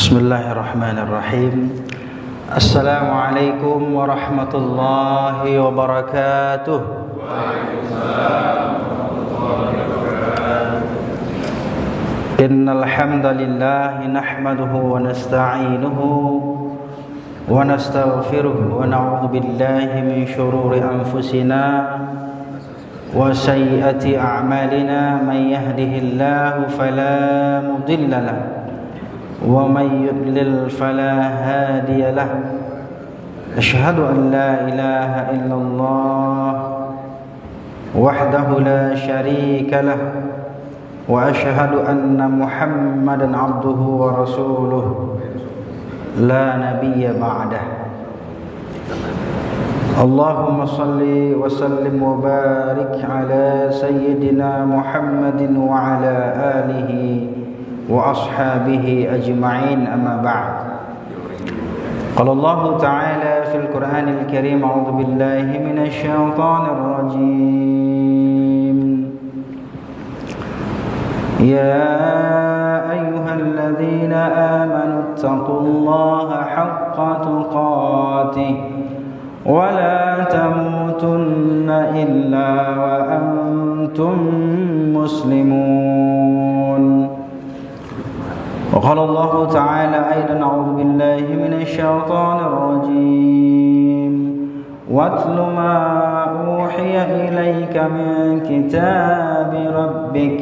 Bismillahirrahmanirrahim. Assalamualaikum warahmatullahi wabarakatuh. Innal hamdalillah nahmaduhu wa nasta'inuhu wa nastaghfiruh wa na'udzu billahi min shururi anfusina wa sayyiati a'malina man yahdihillahu fala mudilla lahu wa man yudlil fala hadiya lahu. Asyhadu an la ilaha illallah wahdahu la syarika lahu wa asyhadu anna Muhammadan abduhu wa rasuluh la nabiyya ba'dah. Allahumma salli wa sallim wa barik ala sayyidina Muhammadin wa ala alihi wa ashabihi ajma'in, amma ba'd. Qala Allah ta'ala fil Qur'anil Karim, a'udzu billahi minasy syaithanir rajim. Ya ayyuhalladzina amanu taqullaha haqqa tuqatih wa la tamutunna illa wa antum muslimun. وقال الله تعالى أيضا أعوذ بالله من الشيطان الرجيم واتل ما أوحي إليك من كتاب ربك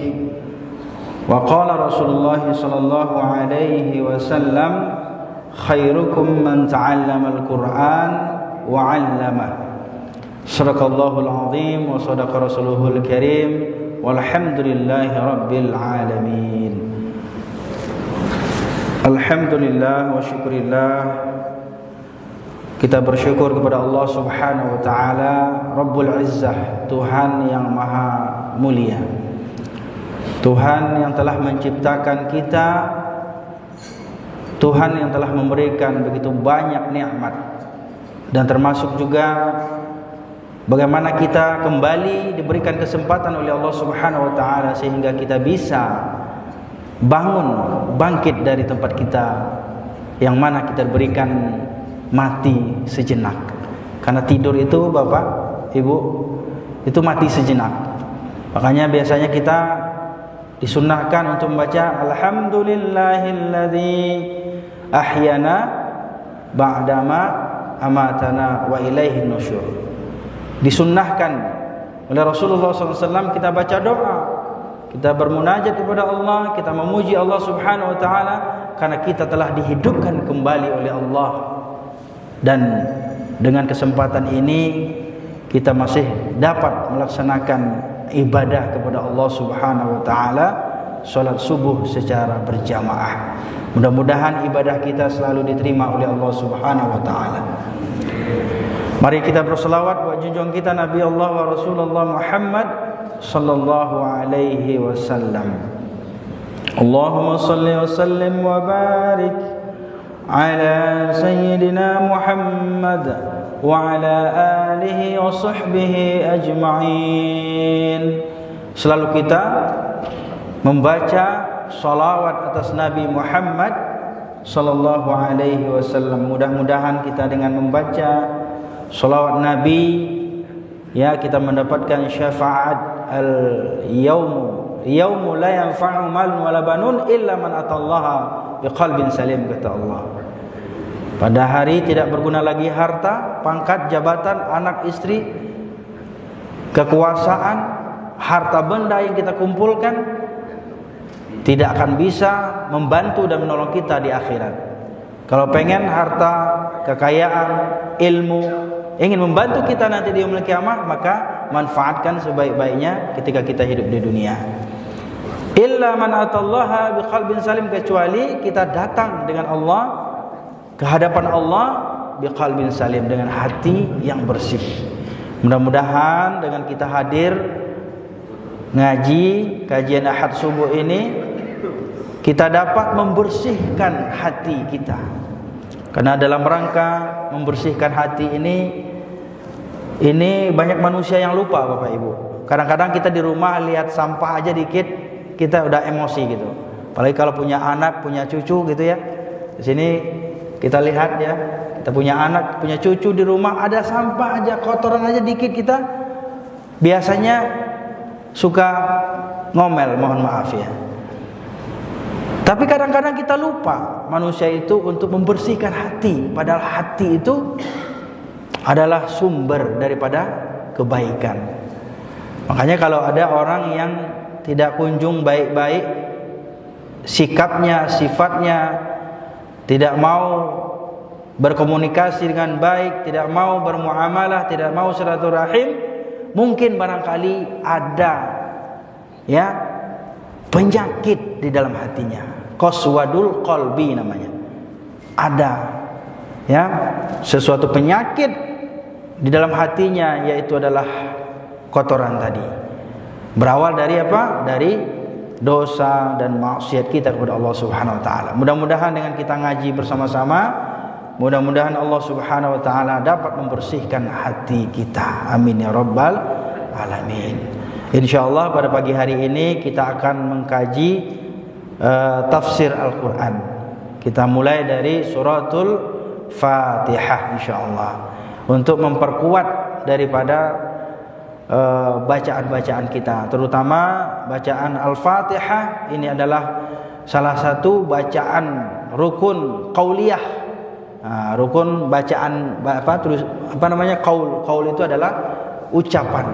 وقال رسول الله صلى الله عليه وسلم خيركم من تعلم القرآن وعلمه. صدق الله العظيم وصدق رسوله الكريم والحمد لله رب العالمين. Alhamdulillah wa syukurillah, kita bersyukur kepada Allah subhanahu wa ta'ala, Rabbul Izzah, Tuhan yang maha mulia, Tuhan yang telah menciptakan kita, Tuhan yang telah memberikan begitu banyak nikmat, dan termasuk juga bagaimana kita kembali diberikan kesempatan oleh Allah subhanahu wa ta'ala sehingga kita bisa bangkit dari tempat kita yang mana kita berikan mati sejenak. Karena tidur itu Bapak, Ibu, itu mati sejenak. Makanya biasanya kita disunnahkan untuk membaca Alhamdulillahilladzi ahyana ba'dama amatana wa ilaihin nusyur. Disunnahkan oleh Rasulullah SAW kita baca doa, kita bermunajat kepada Allah, kita memuji Allah subhanahu wa ta'ala karena kita telah dihidupkan kembali oleh Allah. Dan dengan kesempatan ini kita masih dapat melaksanakan ibadah kepada Allah subhanahu wa ta'ala, salat subuh secara berjamaah. Mudah-mudahan ibadah kita selalu diterima oleh Allah subhanahu wa ta'ala. Mari kita berselawat buat junjungan kita Nabi Allah wa Rasulullah Muhammad sallallahu alaihi wasallam. Allahumma salli wa sallim wa barik ala sayyidina Muhammad wa ala alihi wa sahbihi ajma'in. Selalu kita membaca salawat atas Nabi Muhammad sallallahu alaihi wasallam. Mudah-mudahan kita dengan membaca salawat Nabi, ya, kita mendapatkan syafaat yaumu la yanfa'u malun wala banun illa man atallaha biqalbin salim, kata Allah. Pada hari tidak berguna lagi harta, pangkat, jabatan, anak, istri, kekuasaan, harta benda yang kita kumpulkan tidak akan bisa membantu dan menolong kita di akhirat. Kalau pengen harta, kekayaan, ilmu ingin membantu kita nanti di yaumul kiamah, maka manfaatkan sebaik-baiknya ketika kita hidup di dunia. Illa man atallaha biqalbin salim, kecuali kita datang dengan Allah ke hadapan Allah biqalbin salim, dengan hati yang bersih. Mudah-mudahan dengan kita hadir ngaji kajian Ahad subuh ini, kita dapat membersihkan hati kita. Karena dalam rangka membersihkan hati ini banyak manusia yang lupa, Bapak Ibu. Kadang-kadang kita di rumah lihat sampah aja dikit kita udah emosi gitu. Apalagi kalau punya anak, punya cucu gitu ya. Di sini kita lihat ya, kita punya anak, punya cucu di rumah, ada sampah aja, kotoran aja dikit, kita biasanya suka ngomel, mohon maaf ya. Tapi kadang-kadang kita lupa manusia itu untuk membersihkan hati, padahal hati itu adalah sumber daripada kebaikan. Makanya kalau ada orang yang tidak kunjung baik-baik sikapnya, sifatnya, tidak mau berkomunikasi dengan baik, tidak mau bermuamalah, tidak mau silaturahim, mungkin barangkali ada ya penyakit di dalam hatinya. Qaswadul qalbi namanya. Ada ya sesuatu penyakit di dalam hatinya, yaitu adalah kotoran tadi. Berawal dari apa? Dari dosa dan maksiat kita kepada Allah Subhanahu wa taala. Mudah-mudahan dengan kita ngaji bersama-sama, mudah-mudahan Allah Subhanahu wa taala dapat membersihkan hati kita. Amin ya rabbal alamin. Insyaallah pada pagi hari ini kita akan mengkaji tafsir Al-Qur'an. Kita mulai dari suratul Fatihah insyaallah, untuk memperkuat daripada bacaan-bacaan kita, terutama bacaan Al-Fatihah. Ini adalah salah satu bacaan rukun qauliyah. Rukun bacaan qaul itu adalah ucapan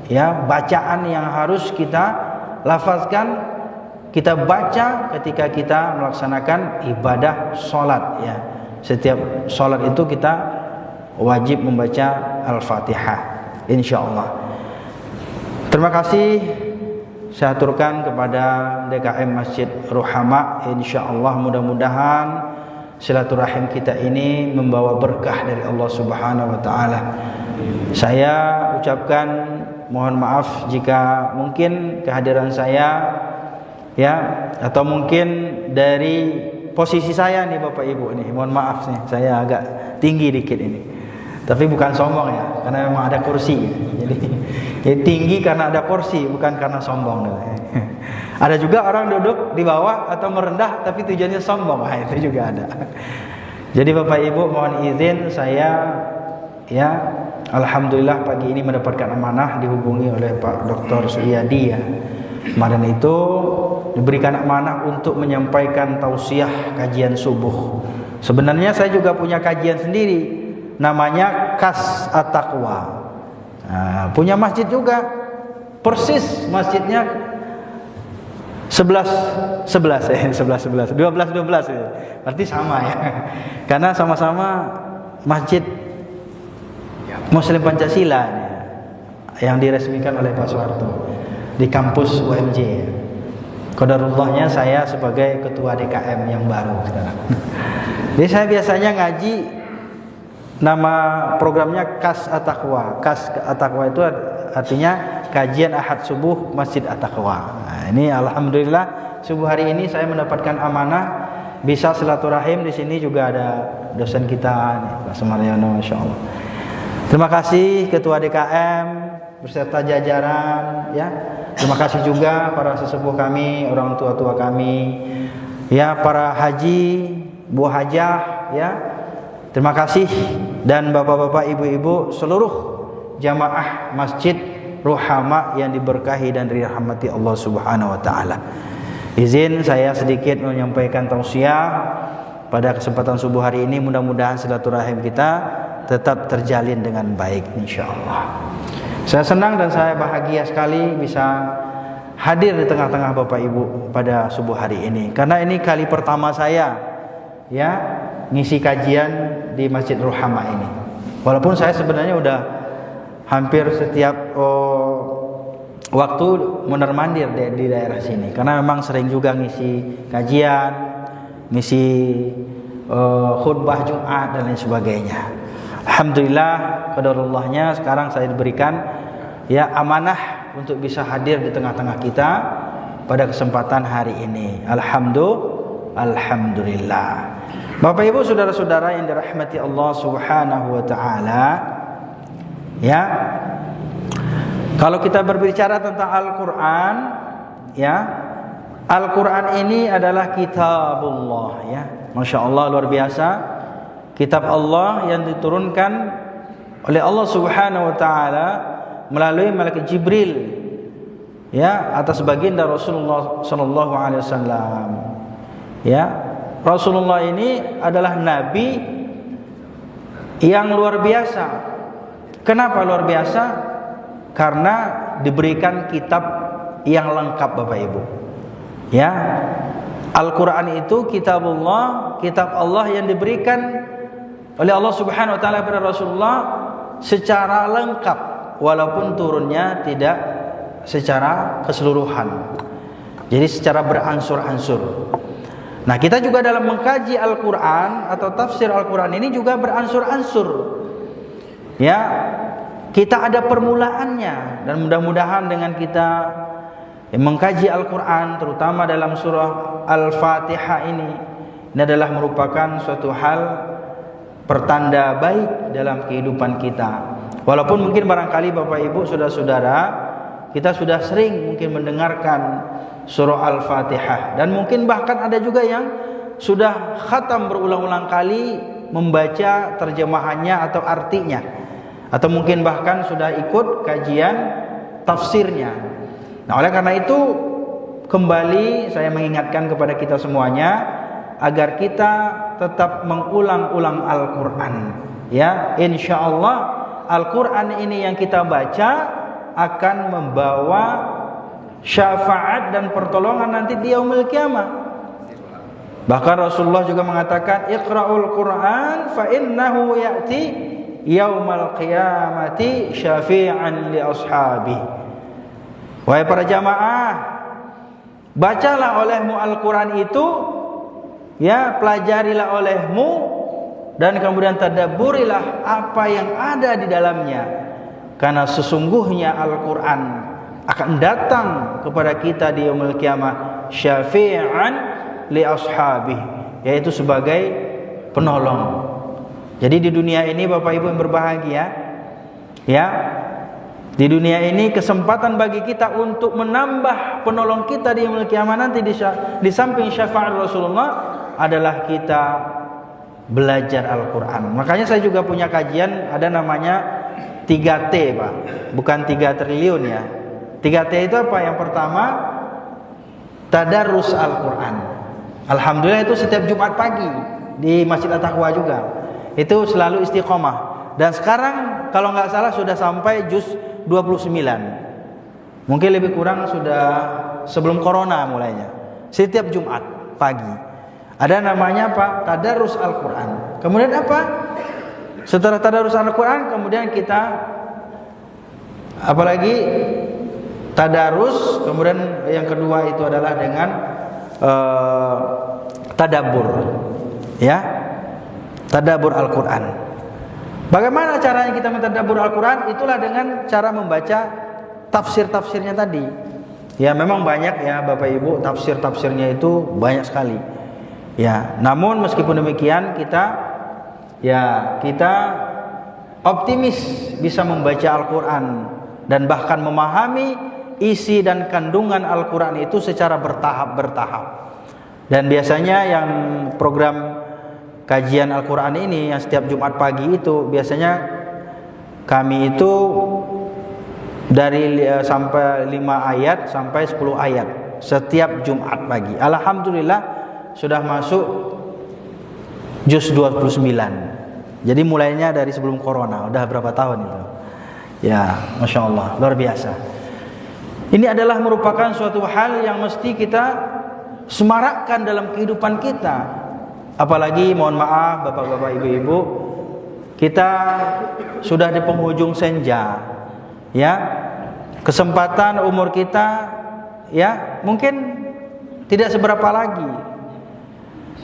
ya, bacaan yang harus kita lafazkan, kita baca ketika kita melaksanakan ibadah salat ya. Setiap salat itu kita wajib membaca Al-Fatihah insyaallah. Terima kasih saya aturkan kepada DKM Masjid Ruhama. Insyaallah mudah-mudahan silaturahim kita ini membawa berkah dari Allah Subhanahu wa taala. Saya ucapkan mohon maaf jika mungkin kehadiran saya ya, atau mungkin dari posisi saya nih Bapak Ibu nih, mohon maaf nih saya agak tinggi dikit ini. Tapi bukan sombong ya, karena memang ada kursi. Jadi ya, tinggi karena ada kursi, bukan karena sombong. Ada juga orang duduk di bawah atau merendah tapi tujuannya sombong. Itu juga ada. Jadi Bapak Ibu mohon izin saya ya, alhamdulillah pagi ini mendapatkan amanah dihubungi oleh Pak Dr. Suyadi ya. Kemarin itu diberikan amanah untuk menyampaikan tausiah kajian subuh. Sebenarnya saya juga punya kajian sendiri, namanya Kas At-Taqwa. Punya masjid juga, persis masjidnya 12 ya. Berarti sama ya. Karena sama-sama masjid Muslim Pancasila yang diresmikan oleh Pak Soeharto di kampus UMJ. Qadarullahnya saya sebagai ketua DKM yang baru sekarang. Jadi saya biasanya ngaji, nama programnya Kas At-Taqwa. Kas At-Taqwa itu artinya kajian Ahad subuh Masjid At-Taqwa. Nah, ini alhamdulillah subuh hari ini saya mendapatkan amanah bisa silaturahim. Di sini juga ada dosen kita nih, Pak Sumaryono, insyaallah. Terima kasih ketua DKM beserta jajaran ya. Terima kasih juga para sesepuh kami, orang tua-tua kami, ya para haji, bu hajah, ya. Terima kasih dan bapak-bapak, ibu-ibu, seluruh jamaah Masjid Ruhama yang diberkahi dan dirahmati Allah Subhanahu wa taala. Izin saya sedikit menyampaikan tausiah pada kesempatan subuh hari ini, mudah-mudahan silaturahim kita tetap terjalin dengan baik insyaallah. Saya senang dan saya bahagia sekali bisa hadir di tengah-tengah Bapak Ibu pada subuh hari ini, karena ini kali pertama saya ya ngisi kajian di Masjid Ruhama ini. Walaupun saya sebenarnya udah hampir setiap waktu mondar-mandir di daerah sini, karena memang sering juga ngisi kajian, ngisi khutbah Jumat dan lain sebagainya. Alhamdulillah, qadarullahnya sekarang saya diberikan ya amanah untuk bisa hadir di tengah-tengah kita pada kesempatan hari ini. Alhamdulillah. Bapak Ibu, saudara-saudara yang dirahmati Allah Subhanahu wa taala, ya. Kalau kita berbicara tentang Al-Qur'an, ya, Al-Quran ini adalah kitabullah, ya. Masya Allah, luar biasa. Kitab Allah yang diturunkan oleh Allah Subhanahu wa Ta'ala melalui malaikat Jibril, ya, atas baginda Rasulullah Sallallahu Alaihi Wasallam. Ya, Rasulullah ini adalah nabi yang luar biasa. Kenapa luar biasa? Karena diberikan kitab yang lengkap, Bapak Ibu. Ya, Al-Quran itu kitabullah, kitab Allah yang diberikan oleh Allah Subhanahu Wa Ta'ala kepada Rasulullah secara lengkap, walaupun turunnya tidak secara keseluruhan. Jadi secara beransur-ansur. Nah, kita juga dalam mengkaji Al-Quran atau tafsir Al-Quran ini juga beransur-ansur. Ya, kita ada permulaannya, dan mudah-mudahan dengan kita mengkaji Al-Quran, terutama dalam surah Al-Fatihah ini adalah merupakan suatu hal pertanda baik dalam kehidupan kita. Walaupun mungkin barangkali Bapak Ibu, saudara-saudara, kita sudah sering mungkin mendengarkan surah Al-Fatihah, dan mungkin bahkan ada juga yang sudah khatam berulang-ulang kali membaca terjemahannya atau artinya, atau mungkin bahkan sudah ikut kajian tafsirnya. Nah, oleh karena itu kembali saya mengingatkan kepada kita semuanya agar kita tetap mengulang-ulang Al-Quran. Ya, insya Allah Al-Quran ini yang kita baca akan membawa syafaat dan pertolongan nanti di yaumil qiyamah. Bahkan Rasulullah juga mengatakan, Iqra'ul Quran fa innahu ya'ti yaumal qiyamati syafi'an li ashabi. Wahai para jamaah, bacalah olehmu Al-Quran itu, ya, pelajarilah olehmu, dan kemudian tadabburilah apa yang ada di dalamnya, karena sesungguhnya Al-Quran akan datang kepada kita di yaumul qiyamah syafi'an li ashabi, yaitu sebagai penolong. Jadi di dunia ini Bapak Ibu yang berbahagia, ya, di dunia ini kesempatan bagi kita untuk menambah penolong kita di yaumul qiyamah nanti di samping syafaat Rasulullah adalah kita belajar Al-Quran. Makanya saya juga punya kajian, ada namanya 3T, Pak. Bukan 3 triliun ya. 3T itu apa? Yang pertama, tadarus Al-Quran. Alhamdulillah itu setiap Jumat pagi di Masjid At-Taqwa juga. Itu selalu istiqomah. Dan sekarang kalau nggak salah sudah sampai juz 29. Mungkin lebih kurang sudah sebelum corona mulainya. Setiap Jumat pagi ada namanya apa? Tadarus Al-Quran. Kemudian apa? Setelah tadarus Al-Quran, kemudian kita apalagi tadarus. Kemudian yang kedua itu adalah dengan tadabbur, ya, tadabbur Al-Quran. Bagaimana caranya kita mentadabbur Al-Quran? Itulah dengan cara membaca tafsir-tafsirnya tadi. Ya, memang banyak ya Bapak Ibu, tafsir-tafsirnya itu banyak sekali. Ya, namun meskipun demikian kita optimis bisa membaca Al-Quran dan bahkan memahami isi dan kandungan Al-Quran itu secara bertahap-bertahap. Dan biasanya yang program kajian Al-Quran ini yang setiap Jumat pagi itu biasanya kami itu dari sampai 5 ayat sampai 10 ayat setiap Jumat pagi. Alhamdulillah sudah masuk juz 29. Jadi mulainya dari sebelum corona, udah berapa tahun itu. Ya, Masya Allah, luar biasa. Ini adalah merupakan suatu hal yang mesti kita semarakkan dalam kehidupan kita. Apalagi mohon maaf Bapak-bapak, Ibu-ibu, kita sudah di penghujung senja. Ya. Kesempatan umur kita ya mungkin tidak seberapa lagi.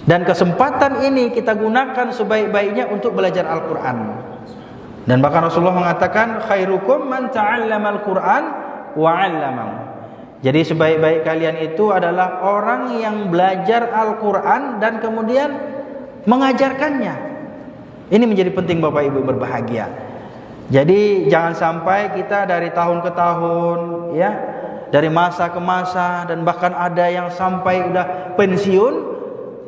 Dan kesempatan ini kita gunakan sebaik-baiknya untuk belajar Al-Quran. Dan bahkan Rasulullah mengatakan, khairukum man ta'allama Al-Quran wa 'allamahu. Jadi sebaik-baik kalian itu adalah orang yang belajar Al-Quran dan kemudian mengajarkannya. Ini menjadi penting Bapak Ibu berbahagia. Jadi jangan sampai kita dari tahun ke tahun ya dari masa ke masa, dan bahkan ada yang sampai udah pensiun,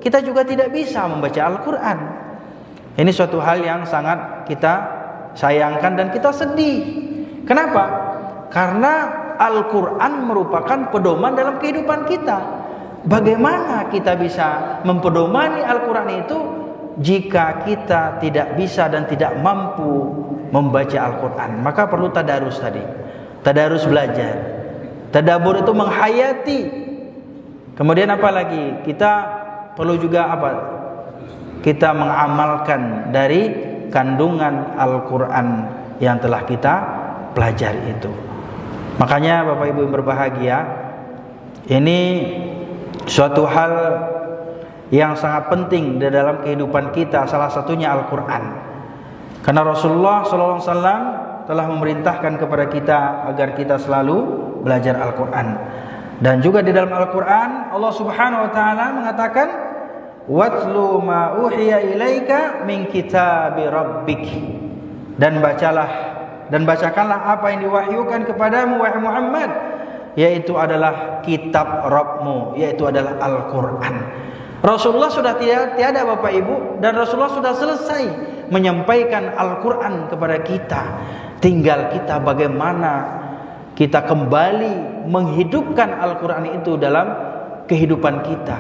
kita juga tidak bisa membaca Al-Quran. Ini suatu hal yang sangat kita sayangkan dan kita sedih. Kenapa? Karena Al-Quran merupakan pedoman dalam kehidupan kita. Bagaimana kita bisa mempedomani Al-Quran itu jika kita tidak bisa dan tidak mampu membaca Al-Quran? Maka perlu tadarus tadi, tadarus belajar. Tadabbur itu menghayati. Kemudian apa lagi? Kita perlu juga apa? Kita mengamalkan dari kandungan Al-Quran yang telah kita pelajari itu. Makanya Bapak Ibu yang berbahagia, ini suatu hal yang sangat penting di dalam kehidupan kita, salah satunya Al-Quran. Karena Rasulullah SAW telah memerintahkan kepada kita agar kita selalu belajar Al-Quran. Dan juga di dalam Al-Quran Allah Subhanahu wa ta'ala mengatakan, watlu ma uhiya ilaika min kitabi rabbik, dan bacakanlah apa yang diwahyukan kepadamu wahai Muhammad, yaitu adalah kitab Rabbmu, yaitu adalah Al-Quran. Rasulullah sudah tiada Bapak Ibu, dan Rasulullah sudah selesai menyampaikan Al-Quran kepada kita. Tinggal kita bagaimana kita kembali menghidupkan Al-Quran itu dalam kehidupan kita.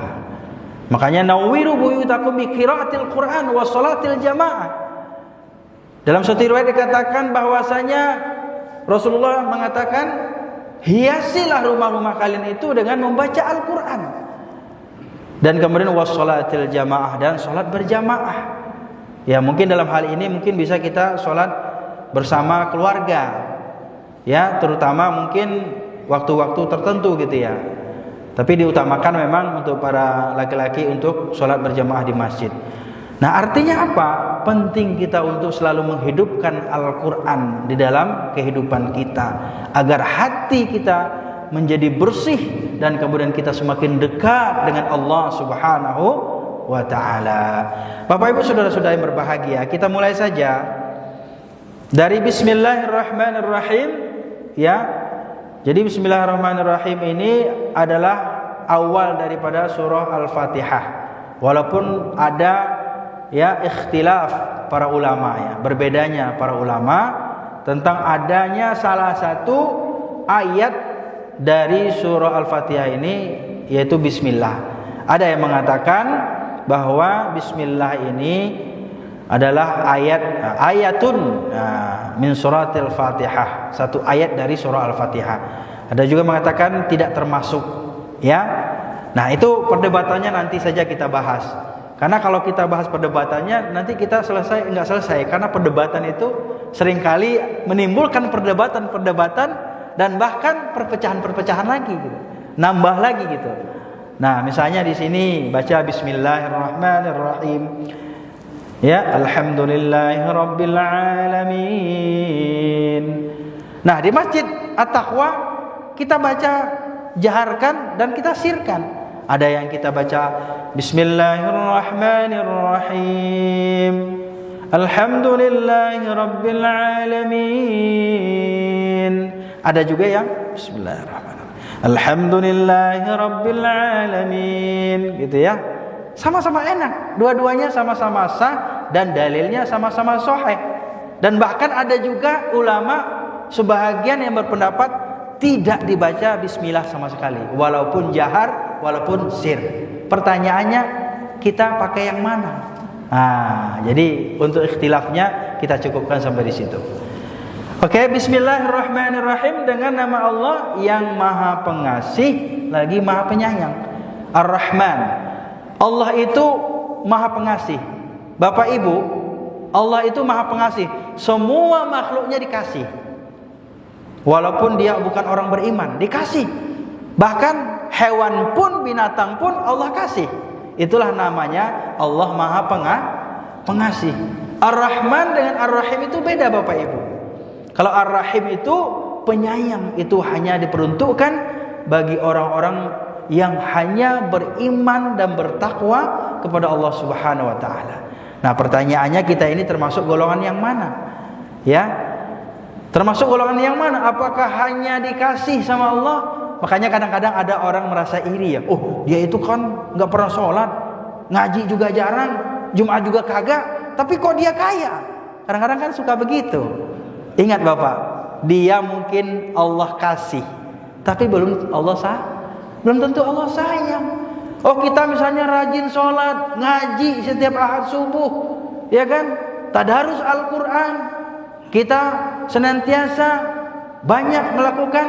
Makanya nawwiru buyutakum bi qiraatil Quran wa salatil jamaah. Dalam suatu riwayat dikatakan bahwasanya Rasulullah mengatakan, hiasilah rumah-rumah kalian itu dengan membaca Al-Quran. Dan kemudian wa salatil jamaah, dan salat berjamaah. Ya, mungkin dalam hal ini mungkin bisa kita salat bersama keluarga, ya, terutama mungkin waktu-waktu tertentu gitu ya. Tapi diutamakan memang untuk para laki-laki untuk sholat berjamaah di masjid. Nah, artinya apa? Penting kita untuk selalu menghidupkan Al-Quran di dalam kehidupan kita, agar hati kita menjadi bersih dan kemudian kita semakin dekat dengan Allah Subhanahu wa ta'ala. Bapak Ibu saudara-saudara yang berbahagia, kita mulai saja dari Bismillahirrahmanirrahim, ya. Jadi Bismillahirrahmanirrahim ini adalah awal daripada surah Al-Fatihah. Walaupun ada ya ikhtilaf para ulama, ya, berbedanya para ulama tentang adanya salah satu ayat dari surah Al-Fatihah ini, yaitu Bismillah. Ada yang mengatakan bahwa Bismillah ini adalah ayatun min suratil Fatihah, satu ayat dari surah Al-Fatihah. Ada juga mengatakan tidak termasuk, ya. Nah, itu perdebatannya nanti saja kita bahas. Karena kalau kita bahas perdebatannya nanti kita enggak selesai, karena perdebatan itu seringkali menimbulkan perdebatan dan bahkan perpecahan lagi gitu. Nambah lagi gitu. Nah, misalnya di sini baca Bismillahirrahmanirrahim. Ya, alhamdulillahirabbil alamin. Nah, di Masjid At-Taqwa kita baca jaharkan dan kita sirkan. Ada yang kita baca Bismillahirrahmanirrahim, alhamdulillahirabbil alamin. Ada juga yang Bismillahirrahmanirrahim, alhamdulillahirabbil alamin, gitu ya. Sama-sama enak, dua-duanya sama-sama sah dan dalilnya sama-sama sahih. Dan bahkan ada juga ulama sebahagian yang berpendapat tidak dibaca bismillah sama sekali, walaupun jahar, walaupun sir. Pertanyaannya, kita pakai yang mana? Nah, jadi untuk ikhtilafnya kita cukupkan sampai di situ. Oke, Bismillahirrahmanirrahim, dengan nama Allah yang Maha Pengasih lagi Maha Penyayang. Ar-Rahman. Allah itu Maha Pengasih. Bapak Ibu, Allah itu Maha Pengasih. Semua makhluknya dikasih. Walaupun dia bukan orang beriman, dikasih. Bahkan hewan pun, binatang pun Allah kasih. Itulah namanya Allah Maha Pengasih. Ar-Rahman dengan Ar-Rahim itu beda Bapak Ibu. Kalau Ar-Rahim itu penyayang, itu hanya diperuntukkan bagi orang-orang yang hanya beriman dan bertakwa kepada Allah Subhanahu wa taala. Nah, pertanyaannya, kita ini termasuk golongan yang mana? Ya. Termasuk golongan yang mana? Apakah hanya dikasih sama Allah Makanya kadang-kadang ada orang merasa iri ya. Oh, dia itu kan nggak pernah sholat, ngaji juga jarang, Jumat juga kagak, tapi kok dia kaya? Kadang-kadang kan suka begitu. Ingat Bapak, dia mungkin Allah kasih, tapi belum tentu Allah sayang. Oh, kita misalnya rajin sholat, ngaji setiap ahad subuh, ya kan? Tadarus Al-Quran, kita senantiasa banyak melakukan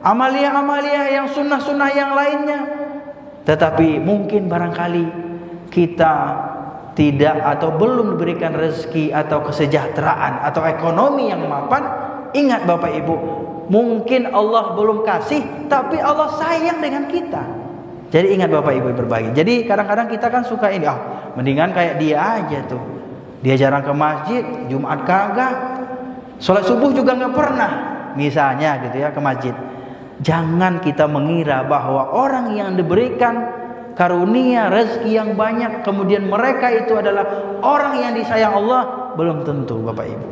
amalia-amalia yang sunnah-sunnah yang lainnya, tetapi mungkin barangkali kita tidak atau belum diberikan rezeki atau kesejahteraan atau ekonomi yang mapan. Ingat Bapak Ibu, mungkin Allah belum kasih, tapi Allah sayang dengan kita. Jadi ingat Bapak Ibu berbagi. Jadi kadang-kadang kita kan suka ini, mendingan kayak dia aja tuh. Dia jarang ke masjid, Jumat kagak, sholat subuh juga nggak pernah, misalnya gitu ya, ke masjid. Jangan kita mengira bahwa orang yang diberikan karunia rezeki yang banyak, kemudian mereka itu adalah orang yang disayang Allah. Belum tentu Bapak Ibu.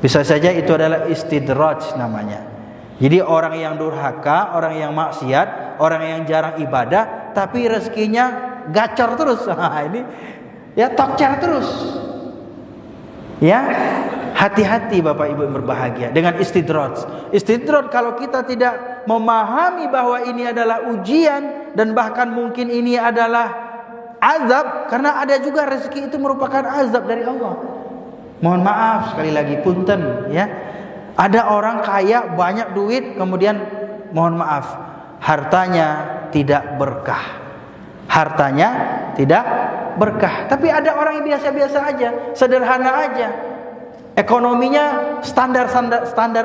Bisa saja itu adalah istidraj namanya. Jadi orang yang durhaka, orang yang maksiat, orang yang jarang ibadah, tapi rezekinya gacor terus. Ini ya tokcer terus. Ya, hati-hati Bapak Ibu yang berbahagia dengan istidraj. Istidraj kalau kita tidak memahami bahwa ini adalah ujian dan bahkan mungkin ini adalah azab, karena ada juga rezeki itu merupakan azab dari Allah. Mohon maaf sekali lagi, punten ya. Ada orang kaya banyak duit, kemudian mohon maaf, hartanya tidak berkah. Hartanya tidak berkah. Tapi ada orang yang biasa-biasa aja, sederhana aja, ekonominya standar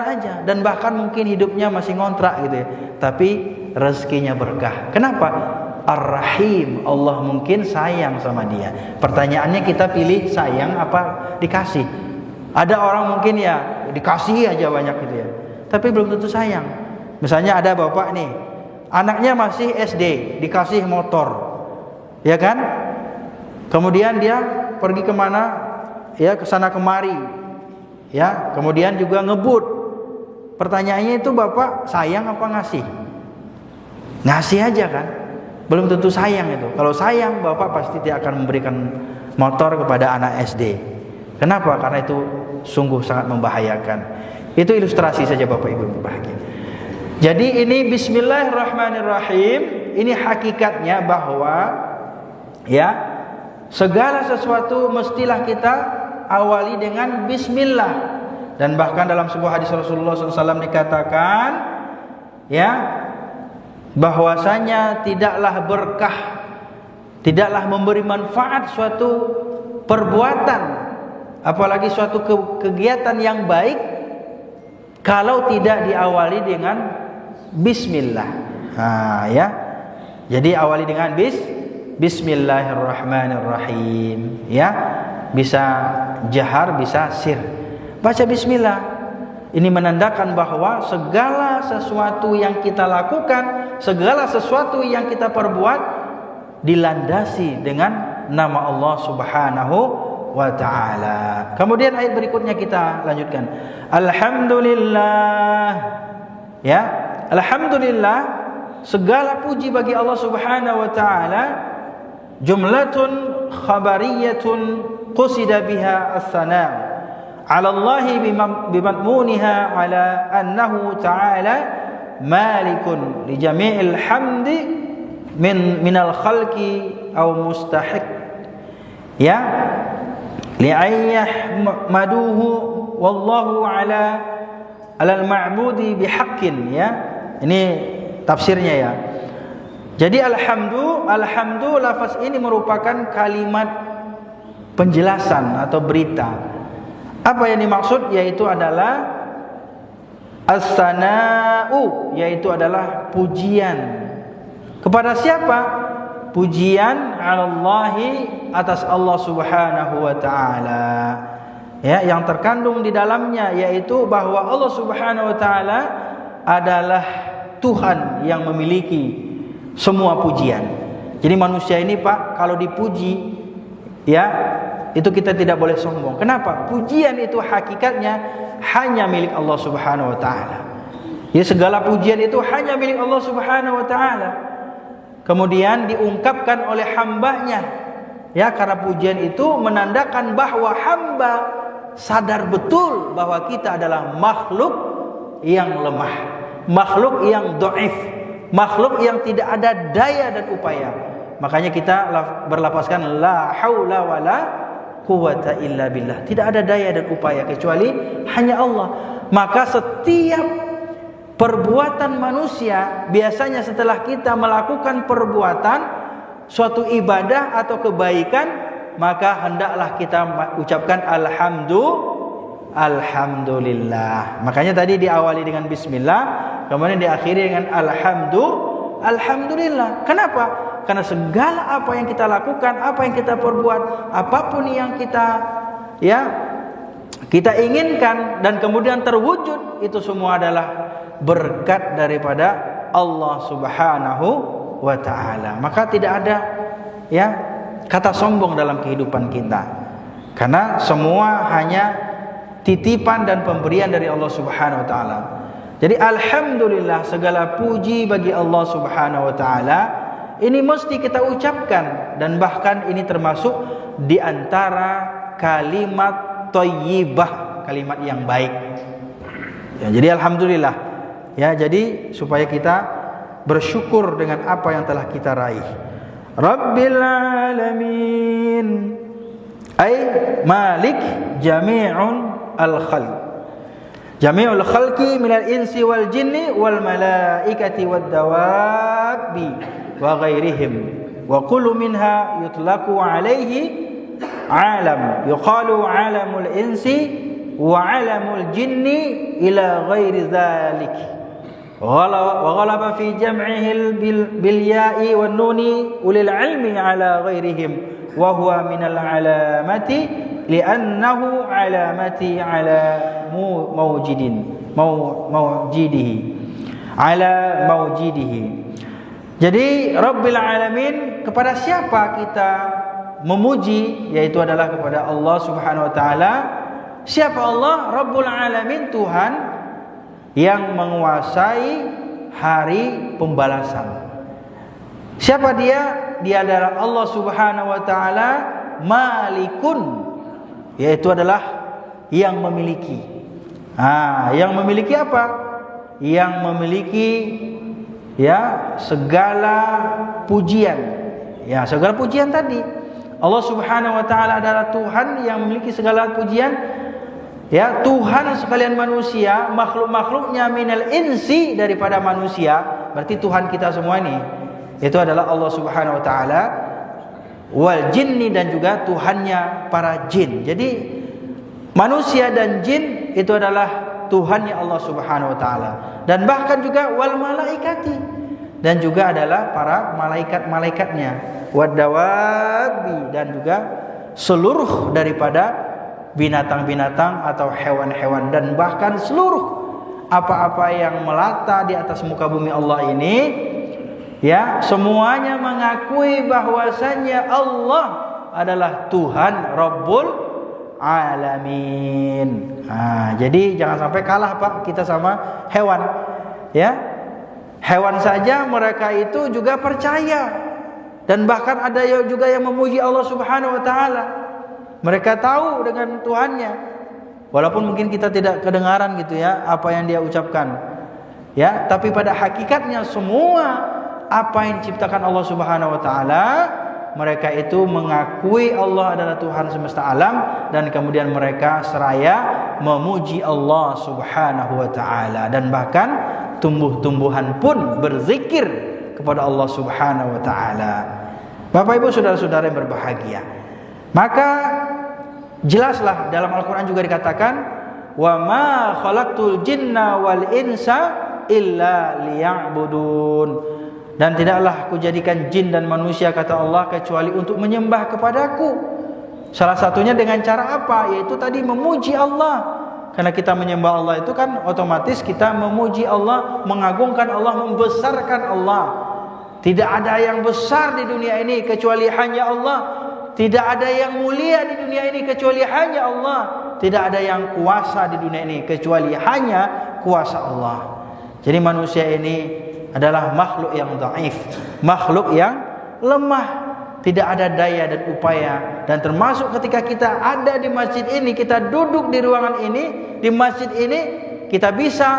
aja, dan bahkan mungkin hidupnya masih ngontrak gitu ya, tapi rezekinya berkah. Kenapa? Ar-Rahim, Allah mungkin sayang sama dia. Pertanyaannya, kita pilih sayang apa dikasih? Ada orang mungkin ya dikasih aja banyak gitu ya, tapi belum tentu sayang. Misalnya ada bapak nih, anaknya masih SD, dikasih motor, ya kan? Kemudian dia pergi kemana? Ya, kesana kemari, ya. Kemudian juga ngebut. Pertanyaannya itu, bapak sayang apa ngasih? Ngasih aja kan? Belum tentu sayang itu. Kalau sayang, bapak pasti tidak akan memberikan motor kepada anak SD. Kenapa? Karena itu sungguh sangat membahayakan. Itu ilustrasi saja Bapak Ibu berbahagia. Jadi ini Bismillahirrahmanirrahim. Ini hakikatnya bahwa ya, segala sesuatu mestilah kita awali dengan Bismillah. Dan bahkan dalam sebuah hadis Rasulullah SAW dikatakan, ya, bahwasanya tidaklah berkah, tidaklah memberi manfaat suatu perbuatan, apalagi suatu kegiatan yang baik, kalau tidak diawali dengan Bismillah. Ya. Jadi awali dengan Bismillahirrahmanirrahim. Ya, bisa jahar, bisa sir. Baca Bismillah. Ini menandakan bahwa segala sesuatu yang kita lakukan, segala sesuatu yang kita perbuat dilandasi dengan nama Allah Subhanahu wa ta'ala. Kemudian ayat berikutnya kita lanjutkan. Alhamdulillah. Ya, alhamdulillah, segala puji bagi Allah Subhanahu wa ta'ala. Jumlatun khabariyatun qusida biha as-sana' ala Allah bimadmuniha ala annahu ta'ala malikun li jami'il hamdi minal khalqi aw mustahiq. Ya, li'ayyahmaduhu wallahu alal ma'budi bihaqqin. Ya, ini tafsirnya ya. Jadi alhamdu lafaz ini merupakan kalimat penjelasan atau berita. Apa yang dimaksud? Yaitu adalah as-sana'u, yaitu adalah pujian. Kepada siapa? Pujian alallahi, atas Allah Subhanahu wa ta'ala. Ya, yang terkandung di dalamnya yaitu bahwa Allah Subhanahu wa ta'ala adalah Tuhan yang memiliki semua pujian. Jadi manusia ini Pak, kalau dipuji, ya, itu kita tidak boleh sombong. Kenapa? Pujian itu hakikatnya hanya milik Allah Subhanahu wa ta'ala. Ya, segala pujian itu hanya milik Allah Subhanahu wa taala. Kemudian diungkapkan oleh hambanya. Ya, karena pujian itu menandakan bahwa hamba sadar betul bahwa kita adalah makhluk yang lemah, makhluk yang dhaif, makhluk yang tidak ada daya dan upaya. Makanya kita berlafazkan la haula wala quwata illa billah. Tidak ada daya dan upaya kecuali hanya Allah. Maka setiap perbuatan manusia, biasanya setelah kita melakukan perbuatan suatu ibadah atau kebaikan, maka hendaklah kita ucapkan alhamdulillah. Makanya tadi diawali dengan bismillah, kemudian diakhiri dengan alhamdulillah. Kenapa? Karena segala apa yang kita lakukan, apa yang kita perbuat, apapun yang kita inginkan dan kemudian terwujud, itu semua adalah berkat daripada Allah Subhanahu wa ta'ala. Maka tidak ada kata sombong dalam kehidupan kita, karena semua hanya titipan dan pemberian dari Allah Subhanahu wa ta'ala. Jadi alhamdulillah, segala puji bagi Allah Subhanahu wa ta'ala. Ini mesti kita ucapkan, dan bahkan ini termasuk di antara kalimat thayyibah, kalimat yang baik. Ya, jadi alhamdulillah. Ya, jadi supaya kita bersyukur dengan apa yang telah kita raih. Rabbil alamin, ay malik jami'un al-khalq. Jami'ul khalqi minal insi wal jinni wal malaikati wad dawabi wa ghairihim. Wa kullu minha yutlaqu alaihi alam, yuqalu alamul insi wa alamul jinni ila ghairi dhalik. وغلب في جمعه بالياء والنون أولي العلم على غيرهم وهو من العلامة لأنه علامة على موجده. Jadi Rabbil Alamin, kepada siapa kita memuji, yaitu adalah kepada Allah Subhanahu wa ta'ala. Siapa Allah? Rabbul Alamin, Tuhan yang menguasai hari pembalasan. Siapa dia? Dia adalah Allah Subhanahu wa ta'ala Malikun, yaitu adalah yang memiliki. Yang memiliki apa? Yang memiliki segala pujian. Segala pujian tadi. Allah Subhanahu wa ta'ala adalah Tuhan yang memiliki segala pujian. Tuhan sekalian manusia, makhluk-makhluknya minal insi, daripada manusia. Berarti Tuhan kita semua ini itu adalah Allah Subhanahu wa ta'ala, wal jinni, dan juga Tuhannya para jin. Jadi manusia dan jin itu adalah Tuhannya Allah Subhanahu wa ta'ala. Dan bahkan juga wal malaikati, dan juga adalah para malaikat-malaikatnya, wad dawabi, dan juga seluruh daripada binatang-binatang atau hewan-hewan, dan bahkan seluruh apa-apa yang melata di atas muka bumi Allah ini, semuanya mengakui bahwasannya Allah adalah Tuhan Rabbul Alamin. Jadi jangan sampai kalah Pak kita sama hewan. Hewan saja mereka itu juga percaya, dan bahkan ada juga yang memuji Allah Subhanahu wa ta'ala. Mereka tahu dengan Tuhannya, walaupun mungkin kita tidak kedengaran gitu apa yang dia ucapkan. Tapi pada hakikatnya semua apa yang diciptakan Allah Subhanahu wa ta'ala, mereka itu mengakui Allah adalah Tuhan semesta alam, dan kemudian mereka seraya memuji Allah Subhanahu wa ta'ala, dan bahkan tumbuh-tumbuhan pun berzikir kepada Allah Subhanahu wa ta'ala. Bapak Ibu saudara-saudara yang berbahagia, maka jelaslah dalam Al-Quran juga dikatakan, wa ma khalaqtul jinna wal insa illa liya'budun, dan tidaklah aku jadikan jin dan manusia, kata Allah, kecuali untuk menyembah kepadaku. Salah satunya dengan cara apa? Yaitu tadi memuji Allah. Karena kita menyembah Allah itu kan otomatis kita memuji Allah, mengagungkan Allah, membesarkan Allah. Tidak ada yang besar di dunia ini kecuali hanya Allah. Tidak ada yang mulia di dunia ini kecuali hanya Allah. Tidak ada yang kuasa di dunia ini kecuali hanya kuasa Allah. Jadi manusia ini adalah makhluk yang dhaif, makhluk yang lemah, tidak ada daya dan upaya. Dan termasuk ketika kita ada di masjid ini, kita duduk di ruangan ini, di masjid ini, kita bisa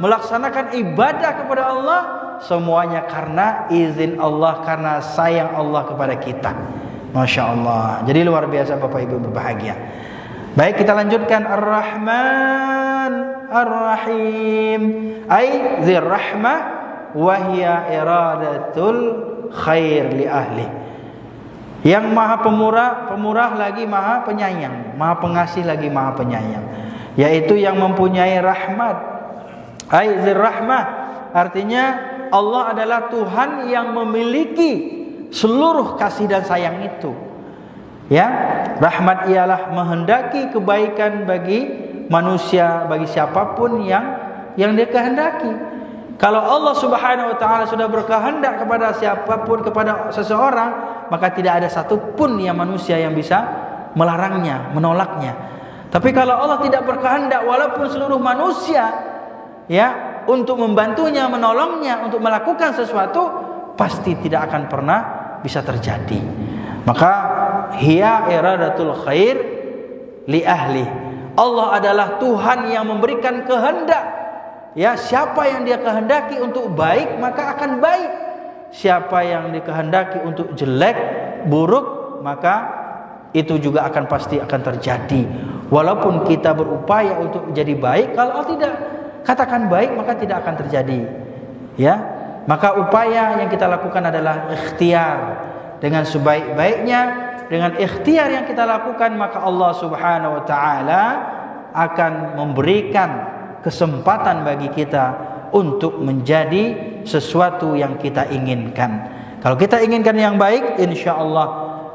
melaksanakan ibadah kepada Allah, semuanya karena izin Allah, karena sayang Allah kepada kita. Masya Allah. Jadi luar biasa Bapak Ibu berbahagia. Baik, kita lanjutkan. Ar-Rahman Ar-Rahim, ay dzir rahmah wa hiya iradatul khair li ahli. Yang maha pemurah lagi maha penyayang, maha pengasih lagi maha penyayang, yaitu yang mempunyai rahmat. Ay dzir rahmah, artinya Allah adalah Tuhan yang memiliki seluruh kasih dan sayang itu. Ya, rahmat ialah menghendaki kebaikan bagi manusia, bagi siapapun yang dia kehendaki. Kalau Allah Subhanahu wa taala sudah berkehendak kepada siapapun, kepada seseorang, maka tidak ada satupun yang manusia yang bisa melarangnya, menolaknya. Tapi kalau Allah tidak berkehendak, walaupun seluruh manusia ya untuk membantunya, menolongnya, untuk melakukan sesuatu, pasti tidak akan pernah bisa terjadi. Maka hiya iradatul khair li ahli. Allah adalah Tuhan yang memberikan kehendak. Ya, siapa yang dia kehendaki untuk baik, maka akan baik. Siapa yang dikehendaki untuk jelek, buruk, maka itu juga pasti akan terjadi. Walaupun kita berupaya untuk menjadi baik, kalau Allah tidak katakan baik, maka tidak akan terjadi. Ya, maka upaya yang kita lakukan adalah ikhtiar. Dengan sebaik-baiknya, dengan ikhtiar yang kita lakukan, maka Allah Subhanahu wa taala akan memberikan kesempatan bagi kita untuk menjadi sesuatu yang kita inginkan. Kalau kita inginkan yang baik, insya Allah,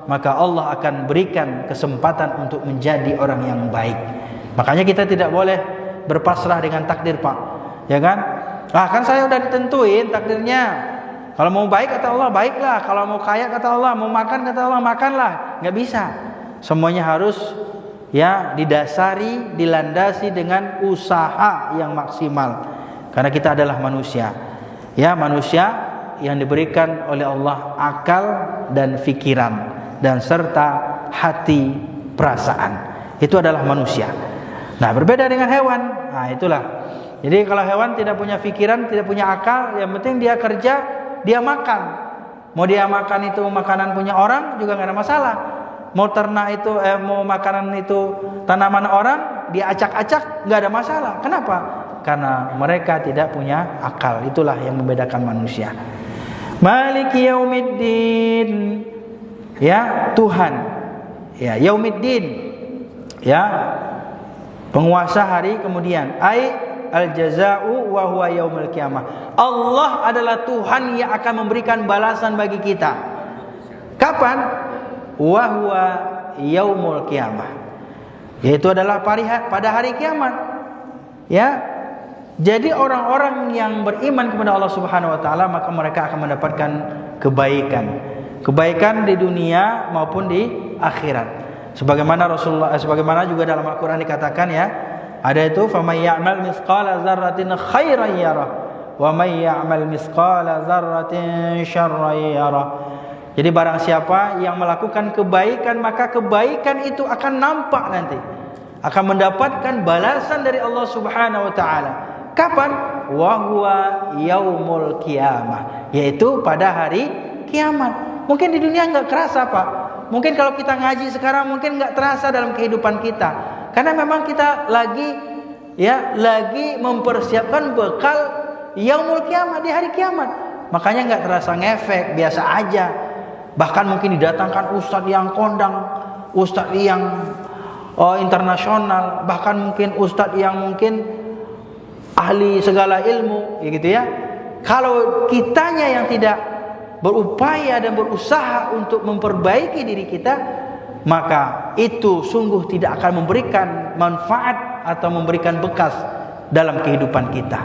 maka Allah akan berikan kesempatan untuk menjadi orang yang baik. Makanya kita tidak boleh berpasrah dengan takdir, Pak. Ya kan? Kan saya udah ditentuin takdirnya. Kalau mau baik kata Allah baiklah, kalau mau kaya kata Allah, mau makan kata Allah makanlah. Nggak bisa. Semuanya harus ya didasari, dilandasi dengan usaha yang maksimal. Karena kita adalah manusia. Ya, manusia yang diberikan oleh Allah akal dan pikiran dan serta hati, perasaan. Itu adalah manusia. Nah, berbeda dengan hewan. Nah, itulah. Jadi kalau hewan tidak punya pikiran, tidak punya akal, yang penting dia kerja, dia makan. Mau dia makan itu makanan punya orang juga nggak ada masalah. Mau ternak itu mau makanan itu tanaman orang, dia acak-acak nggak ada masalah. Kenapa? Karena mereka tidak punya akal. Itulah yang membedakan manusia. Maliki yaumiddin. Ya, Tuhan. Ya, yaumiddin. Ya, penguasa hari kemudian. Al-jaza'u wa huwa yaumul qiyamah. Allah adalah Tuhan yang akan memberikan balasan bagi kita. Kapan? Wa huwa yaumul qiyamah. Yaitu adalah pada hari kiamat. Ya. Jadi orang-orang yang beriman kepada Allah Subhanahu wa taala, maka mereka akan mendapatkan kebaikan. Kebaikan di dunia maupun di akhirat. Sebagaimana juga dalam Al-Qur'an dikatakan ya, ada itu faman ya'mal mithqala dzarratin khairan yarah wa may ya'mal mithqala dzarratin syarran yarah. Jadi barang siapa yang melakukan kebaikan, maka kebaikan itu akan nampak nanti. Akan mendapatkan balasan dari Allah Subhanahu wa taala. Kapan? Wa huwa yaumul qiyamah, yaitu pada hari kiamat. Mungkin di dunia enggak kerasa, Pak. Mungkin kalau kita ngaji sekarang mungkin enggak terasa dalam kehidupan kita. Karena memang kita lagi mempersiapkan bekal yaumul kiamat, di hari kiamat. Makanya enggak terasa ngefek, biasa aja. Bahkan mungkin didatangkan ustadz yang kondang, ustadz yang internasional, bahkan mungkin ustadz yang mungkin ahli segala ilmu, gitu ya. Kalau kitanya yang tidak berupaya dan berusaha untuk memperbaiki diri kita, maka itu sungguh tidak akan memberikan manfaat atau memberikan bekas dalam kehidupan kita.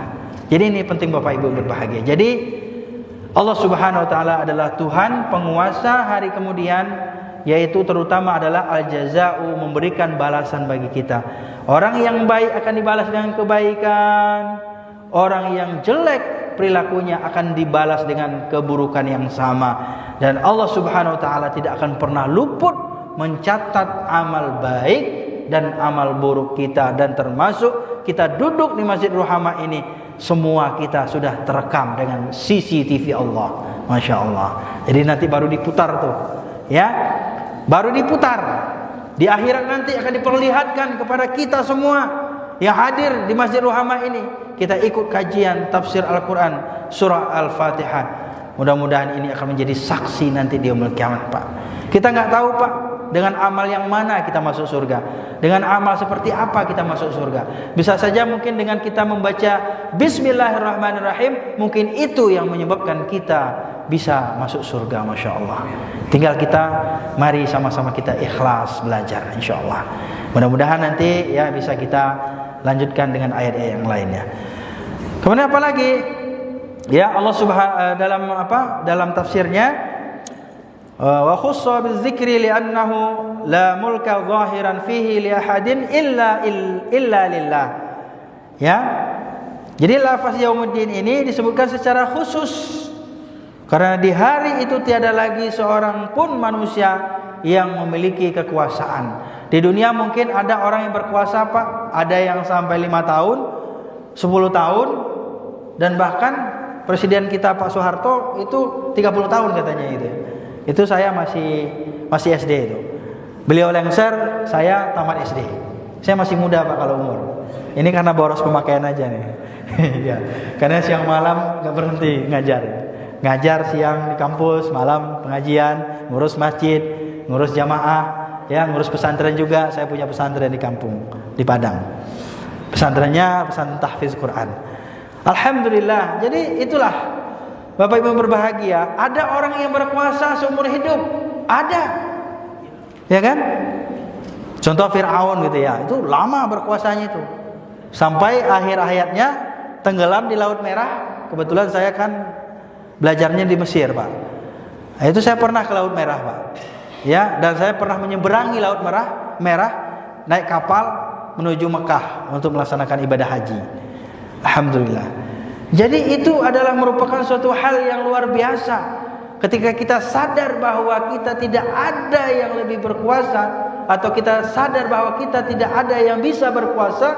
Jadi ini penting Bapak Ibu berbahagia. Jadi Allah Subhanahu wa taala adalah Tuhan penguasa hari kemudian, yaitu terutama adalah al-jaza'u, memberikan balasan bagi kita. Orang yang baik akan dibalas dengan kebaikan. orang yang jelek perilakunya akan dibalas dengan keburukan yang sama. Dan Allah Subhanahu wa taala tidak akan pernah luput mencatat amal baik dan amal buruk kita. Dan termasuk kita duduk di Masjid Ruhama ini, semua kita sudah terekam dengan CCTV Allah. Masya Allah. Jadi nanti baru diputar tuh, ya, baru diputar. Di akhirat nanti akan diperlihatkan kepada kita semua yang hadir di Masjid Ruhama ini. Kita ikut kajian tafsir Al-Quran surah Al-Fatihah. Mudah-mudahan ini akan menjadi saksi nanti di yaumul kiamat, Pak. Kita nggak tahu, Pak, dengan amal yang mana kita masuk surga, dengan amal seperti apa kita masuk surga. Bisa saja mungkin dengan kita membaca Bismillahirrahmanirrahim, mungkin itu yang menyebabkan kita bisa masuk surga. Masya Allah. Tinggal kita, mari sama-sama kita ikhlas belajar, insya Allah. Mudah-mudahan nanti ya bisa kita lanjutkan dengan ayat-ayat yang lainnya. Kemudian apa lagi? Ya, Allah dalam tafsirnya, wa khussa bidzikri li'annahu la mulka zahiran fihi li ahadin illa lillah. Ya. Jadi lafaz yaumuddin ini disebutkan secara khusus karena di hari itu tiada lagi seorang pun manusia yang memiliki kekuasaan. Di dunia mungkin ada orang yang berkuasa, Pak, ada yang sampai 5 tahun, 10 tahun, dan bahkan presiden kita Pak Soeharto itu 30 tahun katanya itu. Itu saya masih SD itu. Beliau lengser, saya tamat SD. Saya masih muda, Pak, kalau umur. Ini karena boros pemakaian aja nih. Ya, karena siang malam nggak berhenti ngajar. Ngajar siang di kampus, malam pengajian, ngurus masjid, ngurus jamaah, ya, ngurus pesantren juga. Saya punya pesantren di kampung, di Padang. Pesantrennya pesantren tahfiz Quran. Alhamdulillah. Jadi itulah, Bapak Ibu berbahagia, ada orang yang berkuasa seumur hidup. Ada. Ya kan? Contoh Fir'aun gitu ya. Itu lama berkuasanya itu. Sampai akhir hayatnya tenggelam di Laut Merah. Kebetulan saya kan belajarnya di Mesir, Pak. Nah, itu saya pernah ke Laut Merah, Pak. Ya, dan saya pernah menyeberangi Laut Merah naik kapal menuju Mekah untuk melaksanakan ibadah haji. Alhamdulillah. Jadi itu adalah merupakan suatu hal yang luar biasa. Ketika kita sadar bahwa kita tidak ada yang lebih berkuasa, atau kita sadar bahwa kita tidak ada yang bisa berkuasa,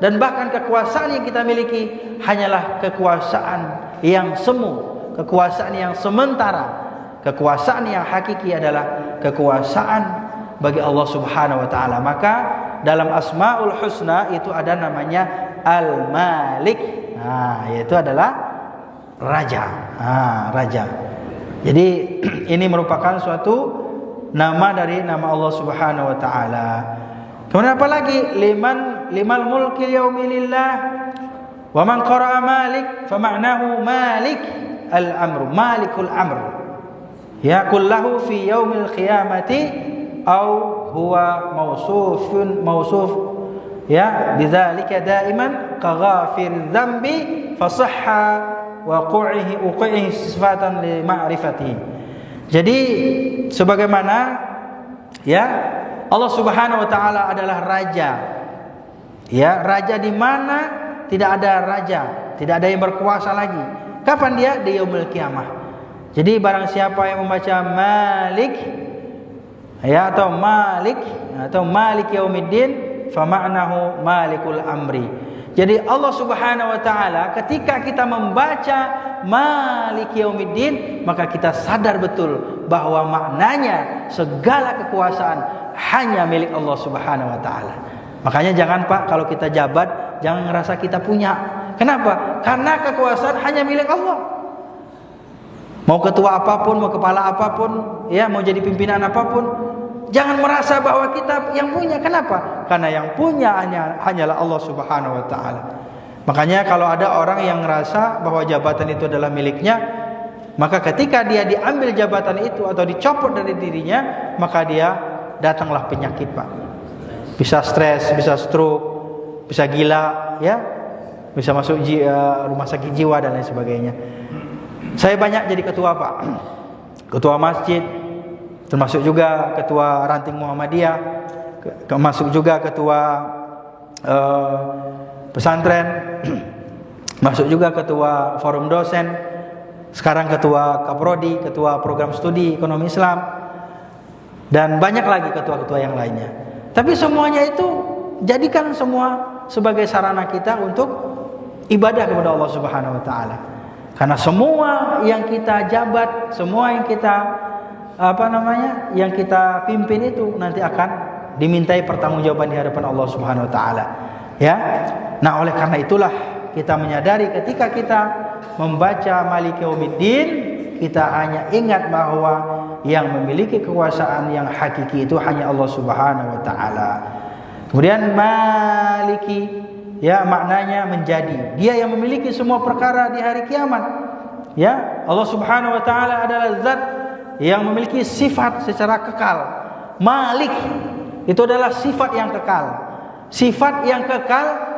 dan bahkan kekuasaan yang kita miliki hanyalah kekuasaan yang semu, kekuasaan yang sementara. Kekuasaan yang hakiki adalah kekuasaan bagi Allah Subhanahu wa taala. Maka dalam Asmaul Husna itu ada namanya Al-Malik. Nah, yaitu adalah raja. Raja. Jadi ini merupakan suatu nama dari nama Allah Subhanahu wa taala. Kemudian apa lagi? Limal mulki yaumi lillah. Wa man qara'a Malik fa ma'nahu Malik al-amr, Malikul amr. Ya kullahu fi yaumil qiyamati au huwa mausuf ya bidzalika daiman kaghafir dzambi fasahha wa uqihi sifatan li ma'rifatihi. Jadi sebagaimana ya Allah Subhanahu wa taala adalah raja. Ya, raja di mana tidak ada raja, tidak ada yang berkuasa lagi. Kapan dia? Di yaumil qiyamah. Jadi barang siapa yang membaca Malik ya atau Malik Yaumiddin fa ma'nahu Malikul amri. Jadi Allah Subhanahu wa taala ketika kita membaca Malik Yaumiddin, maka kita sadar betul bahwa maknanya segala kekuasaan hanya milik Allah Subhanahu wa taala. Makanya jangan, Pak, kalau kita jabat jangan ngerasa kita punya. Kenapa? Karena kekuasaan hanya milik Allah. Mau ketua apapun, mau kepala apapun, ya, mau jadi pimpinan apapun, jangan merasa bahwa kita yang punya. Kenapa? Karena yang punya hanyalah Allah Subhanahu wa taala. Makanya kalau ada orang yang merasa bahwa jabatan itu adalah miliknya, maka ketika dia diambil jabatan itu atau dicopot dari dirinya, maka dia datanglah penyakit, Pak. Bisa stres, bisa stroke, bisa gila, ya, bisa masuk rumah sakit jiwa dan lain sebagainya. Saya banyak jadi ketua, Pak. Ketua masjid, termasuk juga ketua ranting Muhammadiyah, termasuk juga ketua pesantren. masuk juga ketua forum dosen, sekarang ketua Kaprodi, ketua program studi ekonomi Islam, dan banyak lagi ketua-ketua yang lainnya. Tapi semuanya itu jadikan semua sebagai sarana kita untuk ibadah kepada Allah Subhanahu wa taala. Karena semua yang kita jabat, semua yang kita yang kita pimpin itu nanti akan dimintai pertanggungjawaban di hadapan Allah Subhanahu wa taala. Ya. Nah, oleh karena itulah kita menyadari ketika kita membaca Malik Yaumiddin, kita hanya ingat bahwa yang memiliki kekuasaan yang hakiki itu hanya Allah Subhanahu wa taala. Kemudian Maliki, ya, maknanya menjadi. Dia yang memiliki semua perkara di hari kiamat. Ya, Allah Subhanahu wa taala adalah zat yang memiliki sifat secara kekal. Malik itu adalah sifat yang kekal. Sifat yang kekal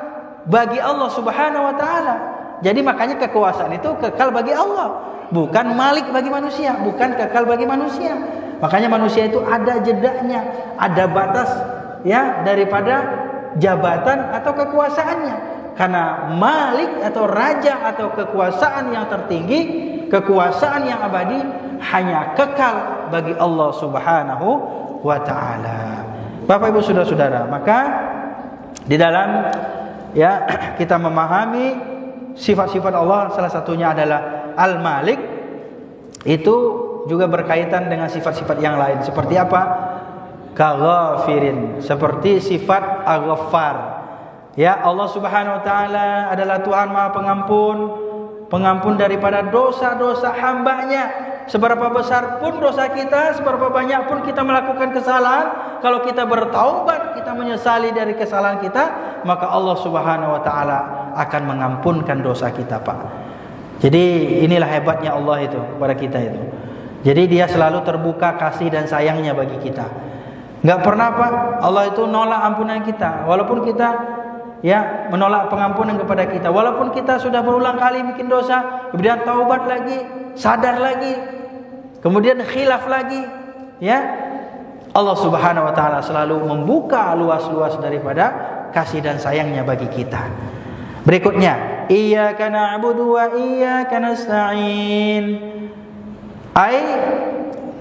bagi Allah Subhanahu wa taala. Jadi makanya kekuasaan itu kekal bagi Allah, bukan malik bagi manusia, bukan kekal bagi manusia. Makanya manusia itu ada jedanya, ada batas, ya, daripada jabatan atau kekuasaannya. Karena malik atau raja atau kekuasaan yang tertinggi, kekuasaan yang abadi hanya kekal bagi Allah Subhanahu wa taala. Bapak Ibu saudara-saudara, maka di dalam, ya, kita memahami sifat-sifat Allah, salah satunya adalah Al-Malik, itu juga berkaitan dengan sifat-sifat yang lain. Seperti apa? Ka-Ghafirin, seperti sifat Al-Ghaffar. Ya, Allah Subhanahu wa taala adalah Tuhan Maha Pengampun, pengampun daripada dosa-dosa hambanya. Seberapa besar pun dosa kita, seberapa banyak pun kita melakukan kesalahan, kalau kita bertaubat, kita menyesali dari kesalahan kita, maka Allah Subhanahu wa taala akan mengampunkan dosa kita, Pak. Jadi inilah hebatnya Allah itu kepada kita itu. Jadi dia selalu terbuka kasih dan sayangnya bagi kita. Enggak pernah, Pak, Allah itu nolak ampunan kita. Walaupun kita, ya, menolak pengampunan kepada kita, walaupun kita sudah berulang kali bikin dosa, kemudian taubat lagi, sadar lagi, kemudian khilaf lagi, ya, Allah Subhanahu wa taala selalu membuka luas-luas daripada kasih dan sayangnya bagi kita. Berikutnya, iyyaka na'budu wa iyyaka nasta'in. Ai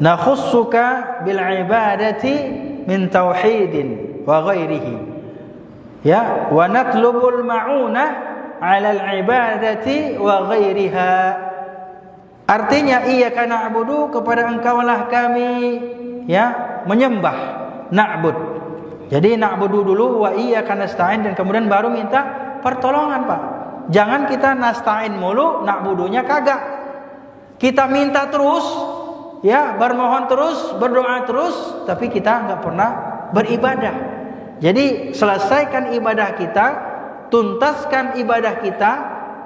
nakhussuka bil ibadati min tauhidin wa ghairihi. Ya, wa natlubul ma'unah 'ala al ibadati wa ghairiha. Artinya, iyyaka na'budu, kepada engkaulah kami, ya, menyembah, na'bud. Jadi na'budu dulu, wa iyyaka nasta'in, dan kemudian baru minta pertolongan, Pak. Jangan kita nasta'in mulu, na'budunya kagak. Kita minta terus, ya, bermohon terus, berdoa terus, tapi kita enggak pernah beribadah. Jadi selesaikan ibadah kita, tuntaskan ibadah kita,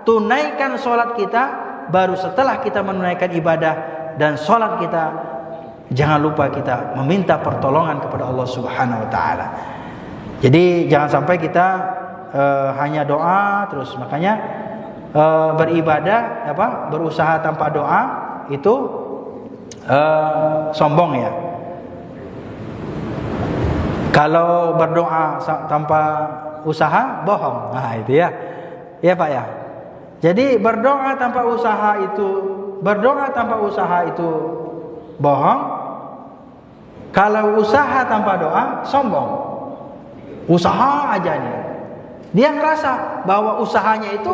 tunaikan sholat kita, baru setelah kita menunaikan ibadah dan sholat kita, jangan lupa kita meminta pertolongan kepada Allah Subhanahu wa taala. Jadi jangan sampai kita hanya doa terus. Makanya beribadah, berusaha tanpa doa itu sombong, ya. Kalau berdoa tanpa usaha, bohong. Nah, itu ya. Ya, Pak, ya. Jadi berdoa tanpa usaha itu bohong. Kalau usaha tanpa doa, sombong. Usaha aja nih. Dia ngerasa bahwa usahanya itu,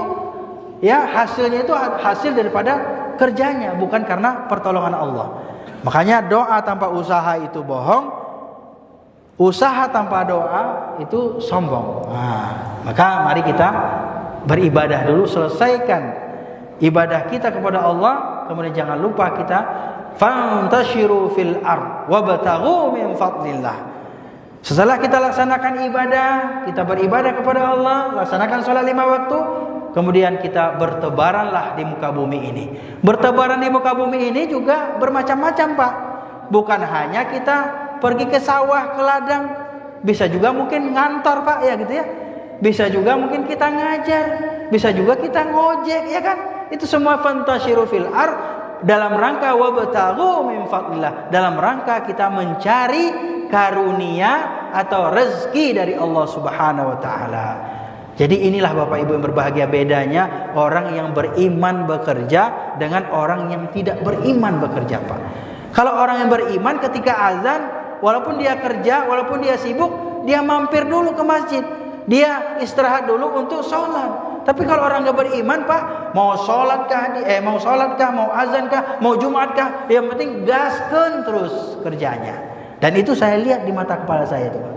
ya, hasilnya itu hasil daripada kerjanya, bukan karena pertolongan Allah. Makanya doa tanpa usaha itu bohong. Usaha tanpa doa itu sombong. Nah, maka mari kita beribadah dulu, selesaikan ibadah kita kepada Allah, kemudian jangan lupa kita fantashiru fil ard wabtaghu min fadlillah. Setelah kita laksanakan ibadah, kita beribadah kepada Allah, laksanakan sholat 5 waktu, kemudian kita bertebaranlah di muka bumi ini. Bertebaran di muka bumi ini juga bermacam-macam, Pak. Bukan hanya kita pergi ke sawah, ke ladang, bisa juga mungkin ngantor, Pak, ya, gitu ya. Bisa juga mungkin kita ngajar, bisa juga kita ngojek, ya kan? Itu semua fantashiru fil ard dalam rangka wabtaghu min fadlillah, dalam rangka kita mencari karunia atau rezeki dari Allah Subhanahu wa taala. Jadi inilah Bapak Ibu yang berbahagia, bedanya orang yang beriman bekerja dengan orang yang tidak beriman bekerja, Pak. Kalau orang yang beriman ketika azan, walaupun dia kerja, walaupun dia sibuk, dia mampir dulu ke masjid, dia istirahat dulu untuk sholat. Tapi kalau orang nggak beriman, Pak, mau sholat kah, mau azan kah, mau Jumat kah, yang penting gaskeun terus kerjanya. Dan itu saya lihat di mata kepala saya itu, Pak.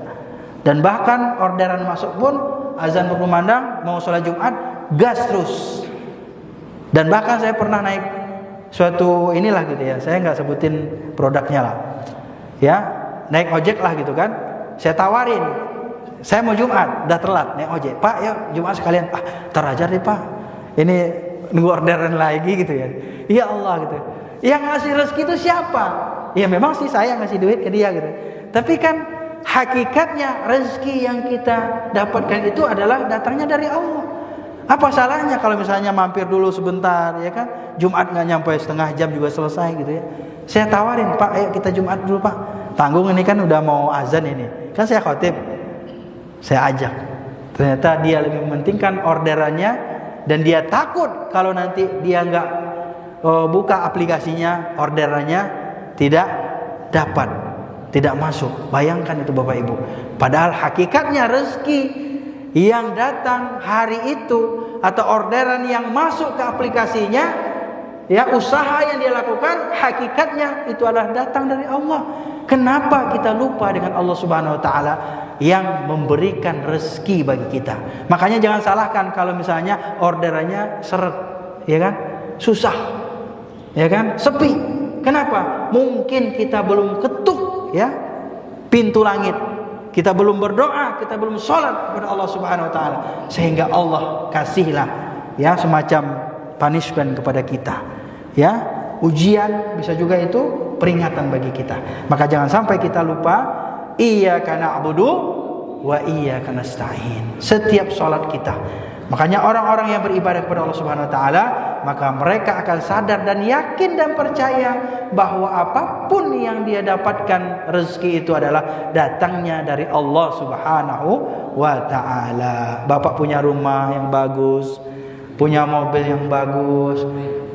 Dan bahkan orderan masuk pun azan berkumandang, mau sholat Jumat, gas terus. Dan bahkan saya pernah naik suatu inilah gitu ya, saya nggak sebutin produknya lah, ya, naik ojek lah gitu kan. Saya tawarin, saya mau Jumat, udah telat naik ojek, Pak, yuk Jumat sekalian. Terajar deh Pak, ini nunggu orderan lagi gitu ya. Ya Allah gitu. Yang ngasih rezeki itu siapa? Ya memang sih saya ngasih duit ke dia gitu. Tapi kan hakikatnya rezeki yang kita dapatkan itu adalah datangnya dari Allah. Apa salahnya kalau misalnya mampir dulu sebentar, ya kan? Jumat nggak nyampe setengah jam juga selesai gitu ya. Saya tawarin, Pak, ayo kita Jumat dulu Pak. Tanggung ini kan udah mau azan ini. Kan saya khotib, saya ajak. Ternyata dia lebih mementingkan orderannya dan dia takut kalau nanti dia nggak buka aplikasinya, orderannya tidak dapat, tidak masuk. Bayangkan itu Bapak Ibu. Padahal hakikatnya rezeki yang datang hari itu atau orderan yang masuk ke aplikasinya, ya, usaha yang dia lakukan, hakikatnya itu adalah datang dari Allah. Kenapa kita lupa dengan Allah Subhanahu wa taala yang memberikan rezeki bagi kita? Makanya jangan salahkan kalau misalnya orderannya seret, ya kan? Susah. Ya kan? Sepi. Kenapa? Mungkin kita belum ketuk, ya, pintu langit. Kita belum berdoa, kita belum sholat kepada Allah Subhanahu wa taala, sehingga Allah kasihlah, ya, semacam punishment kepada kita. Ya, ujian bisa juga itu peringatan bagi kita. Maka jangan sampai kita lupa iyyaka na'budu wa iyyaka nasta'in setiap sholat kita. Makanya orang-orang yang beribadah kepada Allah Subhanahu wa taala, maka mereka akan sadar dan yakin dan percaya bahwa apapun yang dia dapatkan rezeki itu adalah datangnya dari Allah Subhanahu wa taala. Bapak punya rumah yang bagus, punya mobil yang bagus,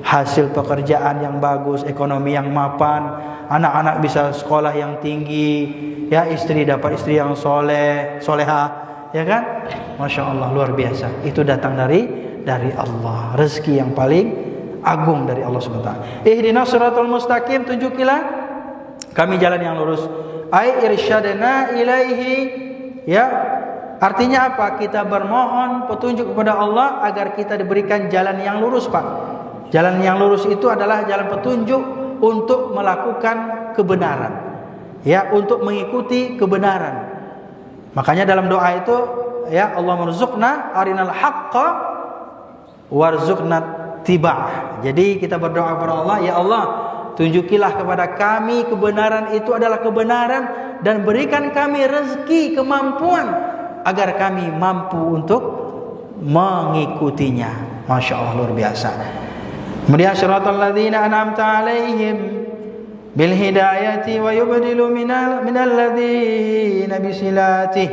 hasil pekerjaan yang bagus, ekonomi yang mapan, anak-anak bisa sekolah yang tinggi, ya, istri dapat istri yang soleha, ya kan? Masya Allah, luar biasa. Itu datang dari Allah. Rezeki yang paling agung dari Allah Subhanahu wa taala. Ihdinas siratal mustaqim, tunjukilah kami jalan yang lurus. Ai irsyadna ilaihi, ya. Artinya apa? Kita bermohon petunjuk kepada Allah agar kita diberikan jalan yang lurus, Pak. Jalan yang lurus itu adalah jalan petunjuk untuk melakukan kebenaran, ya, untuk mengikuti kebenaran. Makanya dalam doa itu, ya, Allah marzuqna arinal haqqa warzuqna tiba'ah. Jadi kita berdoa kepada Allah, ya Allah, tunjukilah kepada kami kebenaran itu adalah kebenaran dan berikan kami rezeki, kemampuan agar kami mampu untuk mengikutinya. Masya Allah, luar biasa. Kemudian siratal ladzina an'amta 'alaihim bil hidayati wa yubdilu minal ladzina bisilati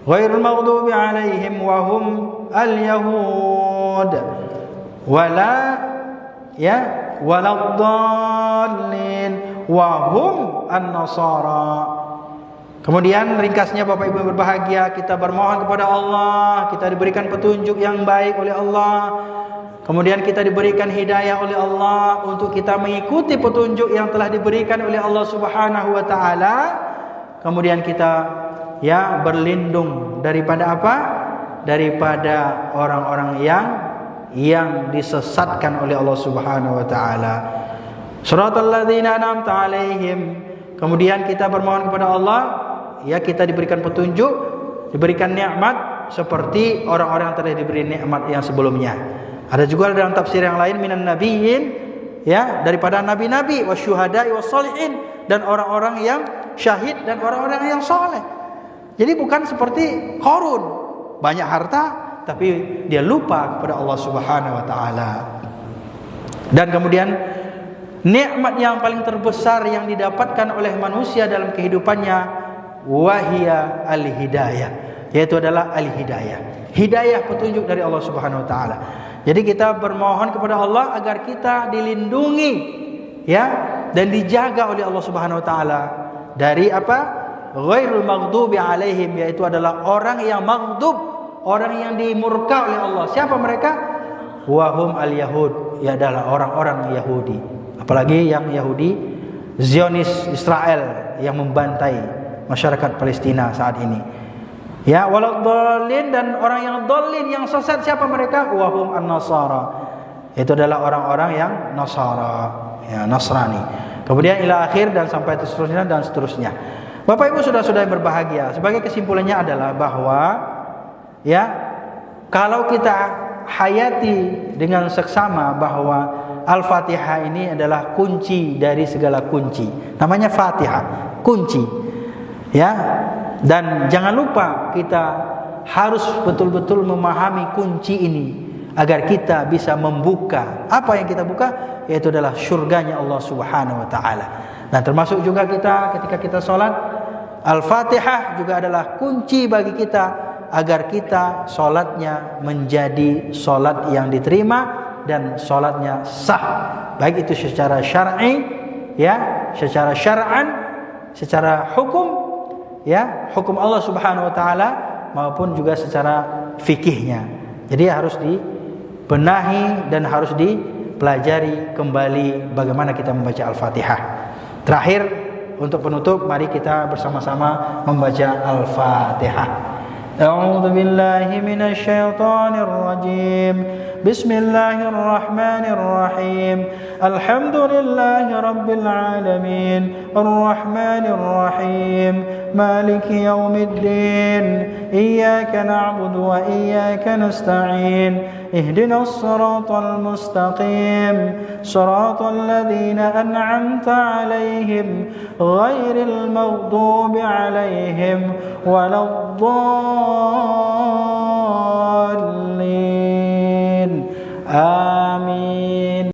ghairil maghdubi 'alaihim wa hum al-yahud wala, ya, waladdallin wa hum an-nasara. Kemudian ringkasnya Bapak Ibu yang berbahagia, kita bermohon kepada Allah, kita diberikan petunjuk yang baik oleh Allah. Kemudian kita diberikan hidayah oleh Allah untuk kita mengikuti petunjuk yang telah diberikan oleh Allah Subhanahu wa taala. Kemudian kita, ya, berlindung daripada apa? Daripada orang-orang yang disesatkan oleh Allah Subhanahu wa taala. Shiratal ladzina an'amta 'alaihim. Kemudian kita bermohon kepada Allah, ya, kita diberikan petunjuk, diberikan nikmat seperti orang-orang yang telah diberi nikmat yang sebelumnya. Ada juga dalam tafsir yang lain minan nabiyyin, ya, daripada nabi-nabi, wasyuhada'i wassalihin, dan orang-orang yang syahid dan orang-orang yang soleh. Jadi bukan seperti Qarun, banyak harta tapi dia lupa kepada Allah Subhanahu wa taala. Dan kemudian nikmat yang paling terbesar yang didapatkan oleh manusia dalam kehidupannya wahia al-hidayah, yaitu adalah al-hidayah. hidayah petunjuk dari Allah Subhanahu wa taala. Jadi kita bermohon kepada Allah agar kita dilindungi ya dan dijaga oleh Allah Subhanahu wa taala dari apa? Ghairul maghdubi alaihim, yaitu adalah orang yang maghdub, orang yang dimurka oleh Allah. Siapa mereka? Wahum al-yahud, ya adalah orang-orang Yahudi. Apalagi yang Yahudi Zionis Israel yang membantai masyarakat Palestina saat ini. Ya, waladhdallin, dan orang yang dhalin, yang sesat, siapa mereka? Wahum an-nasara. Itu adalah orang-orang yang Nasara, ya, Nasrani. Kemudian ila akhir dan sampai seterusnya dan seterusnya. Bapak Ibu saudara-saudara yang berbahagia, sebagai kesimpulannya adalah bahwa ya, kalau kita hayati dengan seksama bahwa Al-Fatihah ini adalah kunci dari segala kunci. Namanya Fatihah, kunci. Ya. Dan jangan lupa kita harus betul-betul memahami kunci ini agar kita bisa membuka. Apa yang kita buka? Yaitu adalah surganya Allah Subhanahu wa taala. Dan termasuk juga kita ketika kita sholat, Al-Fatihah juga adalah kunci bagi kita agar kita sholatnya menjadi sholat yang diterima dan sholatnya sah, baik itu secara syar'i, ya, secara syar'an, secara hukum, ya, hukum Allah Subhanahu wa taala, maupun juga secara fikihnya. Jadi harus dibenahi dan harus dipelajari kembali bagaimana kita membaca Al-Fatihah. Terakhir, untuk penutup, mari kita bersama-sama membaca Al-Fatihah. A'udzu billahi minasy syaithanir rajim. Bismillahirrahmanirrahim. Alhamdulillahi rabbil alamin. Arrahmanir rahim. Maliki yaumiddin. Iyyaka na'budu wa iyyaka nasta'in. اهدنا الصراط المستقيم صراط الذين أنعمت عليهم غير المغضوب عليهم ولا الضالين.